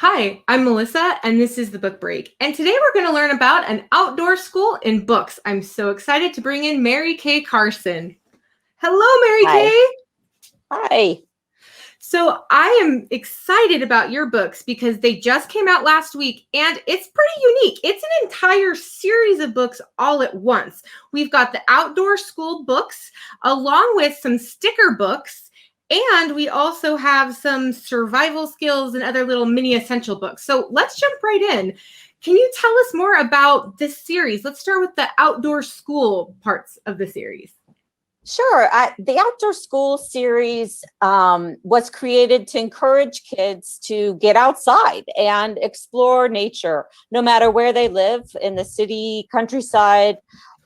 Hi, I'm Melissa, and this is the Book Break. And today we're going to learn about an outdoor school in books. I'm so excited to bring in Mary Kay Carson. Hello, Mary Hi. Kay. Hi. So I am excited about your books because they just came out last week, and it's pretty unique. It's an entire series of books all at once. We've got the outdoor school books, along with some sticker books. And we also have some survival skills and other little mini essential books. So let's jump right in. Can you tell us more about this series? Let's start with the outdoor school parts of the series. Sure. The Outdoor School series was created to encourage kids to get outside and explore nature, no matter where they live, in the city, countryside,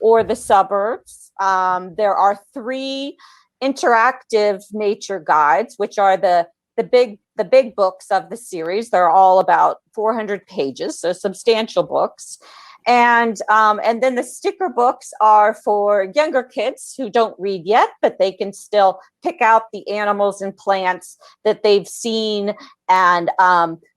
or the suburbs. There are three interactive nature guides, which are the big books of the series. They're all about 400 pages, so substantial books. And then the sticker books are for younger kids who don't read yet, but they can still pick out the animals and plants that they've seen and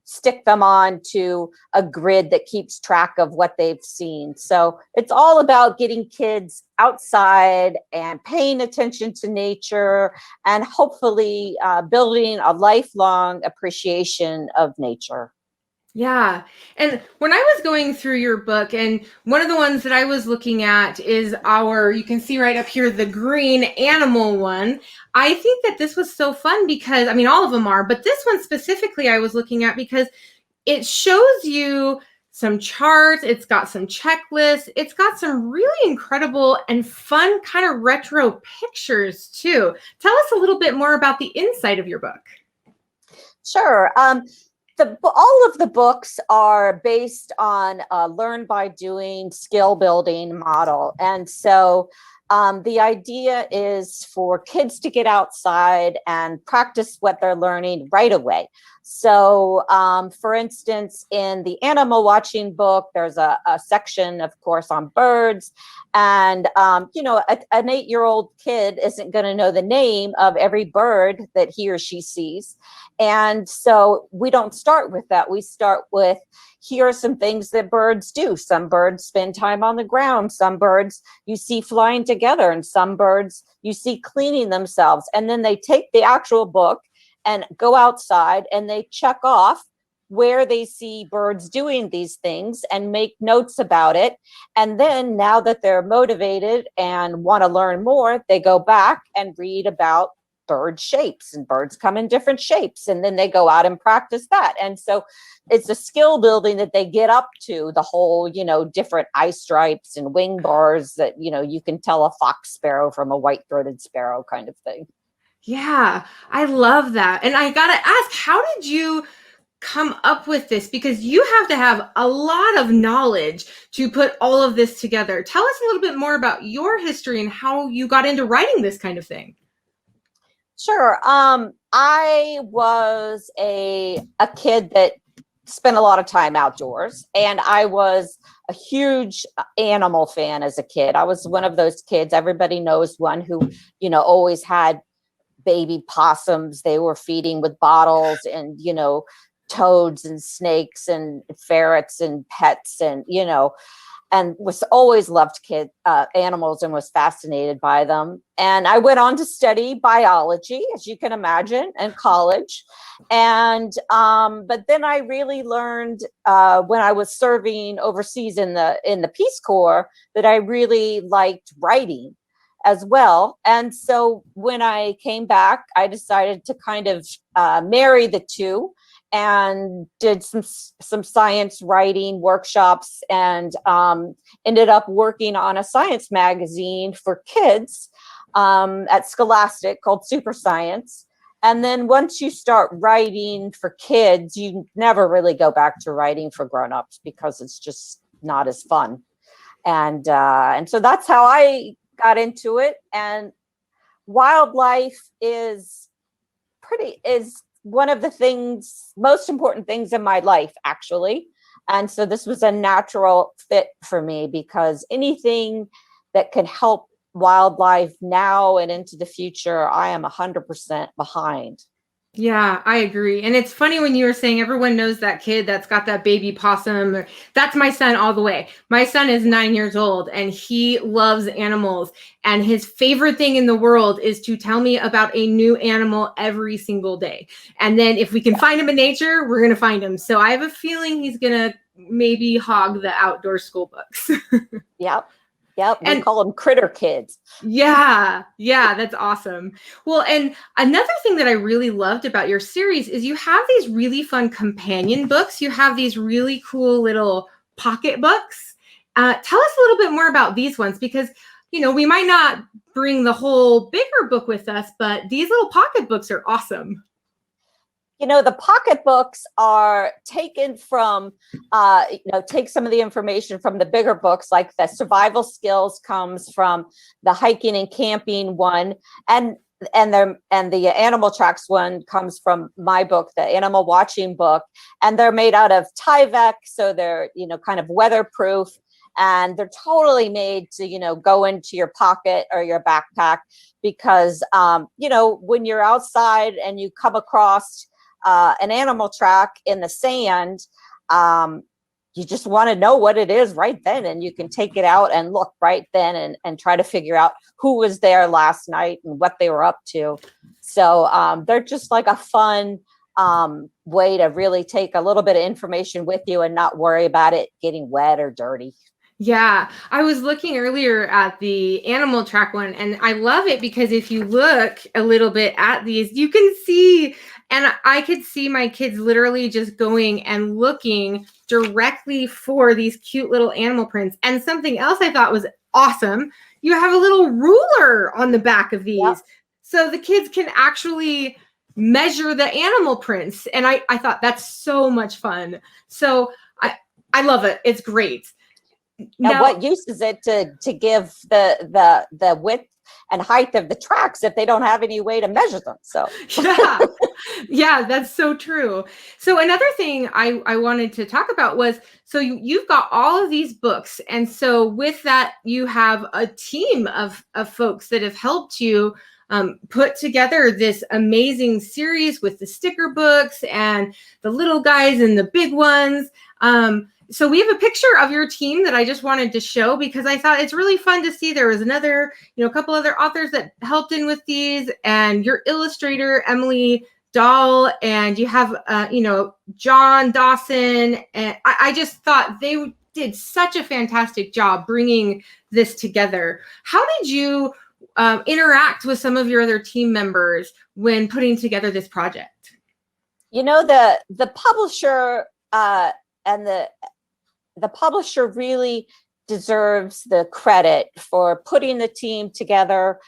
stick them on to a grid that keeps track of what they've seen. So it's all about getting kids outside and paying attention to nature and hopefully building a lifelong appreciation of nature. Yeah. And when I was going through your book, and one of the ones that I was looking at is you can see right up here, the green animal one. I think that this was so fun because, I mean, all of them are, but this one specifically I was looking at because it shows you some charts. It's got some checklists. It's got some really incredible and fun kind of retro pictures too. Tell us a little bit more about the inside of your book. Sure. All of the books are based on a learn by doing skill building model. And so the idea is for kids to get outside and practice what they're learning right away. So, for instance, in the animal watching book, there's a section, of course, on birds. And, an 8-year-old kid isn't going to know the name of every bird that he or she sees. And so we don't start with that. We start with, here are some things that birds do. Some birds spend time on the ground. Some birds you see flying together, and some birds you see cleaning themselves. And then they take the actual book and go outside and they check off where they see birds doing these things and make notes about it. And then now that they're motivated and want to learn more, they go back and read about bird shapes, and birds come in different shapes, and then they go out and practice that. And so it's a skill building that they get up to, the whole, different eye stripes and wing bars that, you can tell a fox sparrow from a white-throated sparrow kind of thing. Yeah, I love that. And I got to ask, how did you come up with this? Because you have to have a lot of knowledge to put all of this together. Tell us a little bit more about your history and how you got into writing this kind of thing. Sure. I was a kid that spent a lot of time outdoors, and I was a huge animal fan as a kid. I was one of those kids, everybody knows one, who, always had baby possums they were feeding with bottles, and, toads and snakes and ferrets and pets, and was always loved animals and was fascinated by them. And I went on to study biology, as you can imagine, in college. And but then I really learned when I was serving overseas in the Peace Corps that I really liked writing as well. And so when I came back, I decided to kind of marry the two, and did some science writing workshops, and ended up working on a science magazine for kids at Scholastic called Super Science. And then once you start writing for kids, you never really go back to writing for grown-ups because it's just not as fun. And so that's how I got into it. And wildlife is one of the most important things in my life, actually. And so this was a natural fit for me, because anything that can help wildlife now and into the future, I am 100% behind. Yeah, I agree. And it's funny when you were saying everyone knows that kid that's got that baby possum. That's my son all the way. My son is 9 years old and he loves animals. And his favorite thing in the world is to tell me about a new animal every single day. And then if we can find him in nature, we're going to find him. So I have a feeling he's going to maybe hog the outdoor school books. Yep. Yep. We And call them critter kids. yeah, that's awesome. Well, and another thing that I really loved about your series is you have these really fun companion books. You have these really cool little pocket books. Tell us a little bit more about these ones because, we might not bring the whole bigger book with us, but these little pocket books are awesome. The pocketbooks are taken from, take some of the information from the bigger books, like the survival skills comes from the hiking and camping one, and the animal tracks one comes from my book, the animal watching book, and they're made out of Tyvek, so they're kind of weatherproof, and they're totally made to go into your pocket or your backpack because when you're outside and you come across an animal track in the sand, you just want to know what it is right then, and you can take it out and look right then and try to figure out who was there last night and what they were up to. So they're just like a fun way to really take a little bit of information with you and not worry about it getting wet or dirty. Yeah, I was looking earlier at the animal track one, and I love it because if you look a little bit at these, you can see, and I could see my kids literally just going and looking directly for these cute little animal prints. And something else I thought was awesome, you have a little ruler on the back of these. Yep. So the kids can actually measure the animal prints. And I thought that's so much fun. So I love it. It's great. Now, what use is it to give the width and height of the tracks if they don't have any way to measure them? So yeah, that's so true. So another thing I wanted to talk about was, so you've got all of these books, and so with that you have a team of folks that have helped you put together this amazing series with the sticker books and the little guys and the big ones. So we have a picture of your team that I just wanted to show because I thought it's really fun to see. There was another, a couple other authors that helped in with these, and your illustrator, Emily Dahl, and you have, John Dawson. And I just thought they did such a fantastic job bringing this together. How did you interact with some of your other team members when putting together this project? The publisher and the publisher really deserves the credit for putting the team together.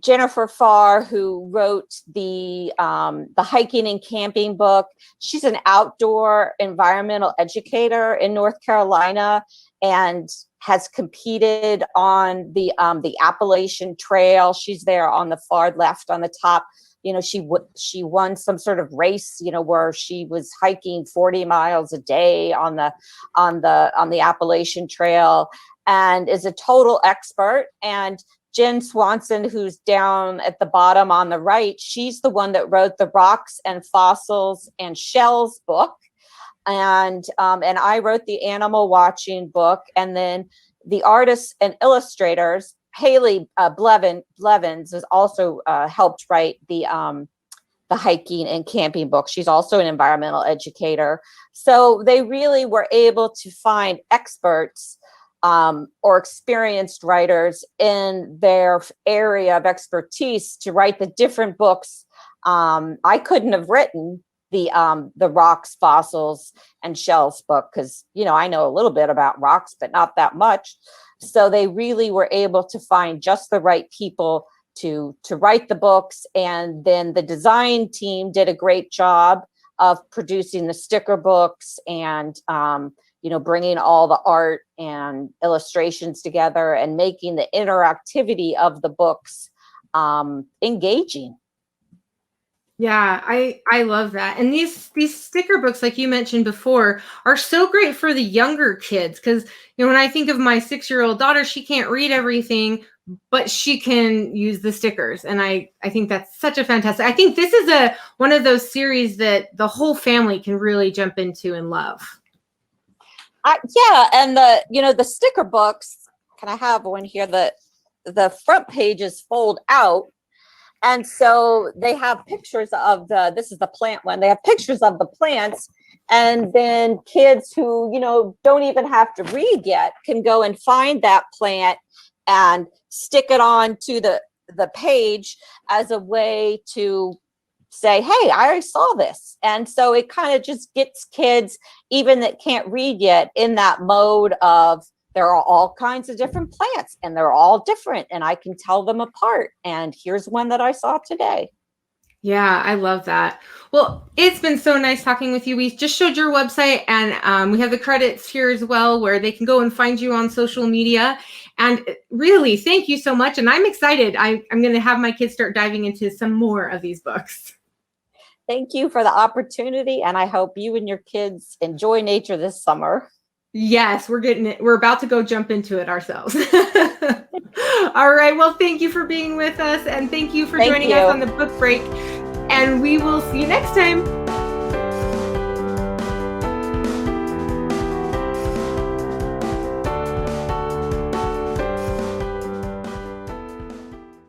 Jennifer Farr, who wrote the hiking and camping book, she's an outdoor environmental educator in North Carolina and has competed on the Appalachian Trail. She's there on the far left on the top. She won some sort of race, where she was hiking 40 miles a day on the Appalachian Trail, and is a total expert. And Jen Swanson, who's down at the bottom on the right, she's the one that wrote the Rocks and Fossils and Shells book. And I wrote the Animal Watching book. And then the artists and illustrators, Haley Blevins has also helped write the hiking and camping book. She's also an environmental educator. So they really were able to find experts or experienced writers in their area of expertise to write the different books. I couldn't have written the Rocks, Fossils, and Shells book because, I know a little bit about rocks, but not that much. So they really were able to find just the right people to write the books. And then the design team did a great job of producing the sticker books and, bringing all the art and illustrations together and making the interactivity of the books engaging. Yeah, I love that. And these sticker books, like you mentioned before, are so great for the younger kids because, when I think of my 6-year-old daughter, she can't read everything, but she can use the stickers. And I think that's such a fantastic, I think this is one of those series that the whole family can really jump into and love. Yeah, and the sticker books, can I have one here? The front pages fold out. And so they have pictures of this is the plant one. They have pictures of the plants. And then kids who, don't even have to read yet can go and find that plant and stick it on to the page as a way to say, hey, I already saw this. And so it kind of just gets kids, even that can't read yet, in that mode of, there are all kinds of different plants and they're all different and I can tell them apart. And here's one that I saw today. Yeah, I love that. Well, it's been so nice talking with you. We just showed your website, and we have the credits here as well, where they can go and find you on social media. And really, thank you so much. And I'm excited. I'm going to have my kids start diving into some more of these books. Thank you for the opportunity. And I hope you and your kids enjoy nature this summer. Yes, we're about to go jump into it ourselves. All right. Well, thank you for being with us, and thank you for joining us on the book break. And we will see you next time.